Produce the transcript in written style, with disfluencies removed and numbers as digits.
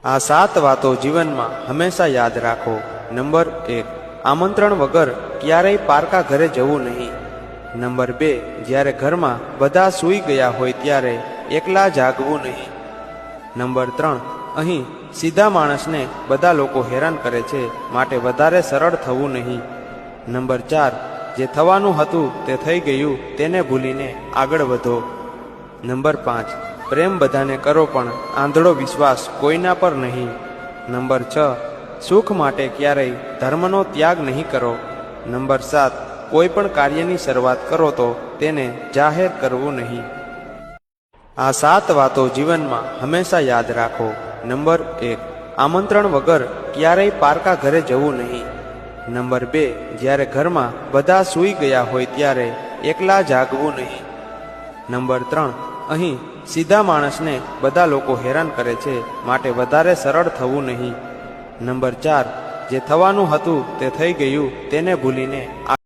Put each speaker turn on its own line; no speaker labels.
આ 7 વાતો જીવનમાં હંમેશા યાદ રાખો। નંબર 1, આમંત્રણ વગર ક્યારેય પારકા ઘરે જવું નહીં। નંબર 2, જ્યારે ઘરમાં બધા સૂઈ ગયા હોય ત્યારે એકલા જાગવું નહીં। નંબર 3, અહીં સીધા માણસને બધા લોકો હેરાન કરે છે, માટે વધારે સરળ થવું નહીં। નંબર 4, જે થવાનું હતું તે થઈ ગયું, તેને ભૂલીને આગળ વધો। નંબર 5, પ્રેમ બધાને કરો પણ આંધળો વિશ્વાસ કોઈના પર નહીં। નંબર 6, સુખ માટે ક્યારેય ધર્મનો ત્યાગ નહીં કરો। નંબર 7, કોઈ પણ કાર્યની શરૂઆત કરો તો તેને જાહેર કરવું નહીં। આ 7 વાતો જીવનમાં હંમેશા યાદ રાખો। નંબર 1, આમંત્રણ વગર ક્યારેય પારકા ઘરે જવું નહીં। નંબર 2, જ્યારે ઘરમાં બધા સૂઈ ગયા હોય ત્યારે એકલા જાગવું નહીં। નંબર 3, અહીં સીધા માણસને બધા લોકો હેરાન કરે છે, માટે વધારે સરળ થવું નહીં। નંબર 4, જે થવાનું હતું તે થઈ ગયું, તેને ભૂલીને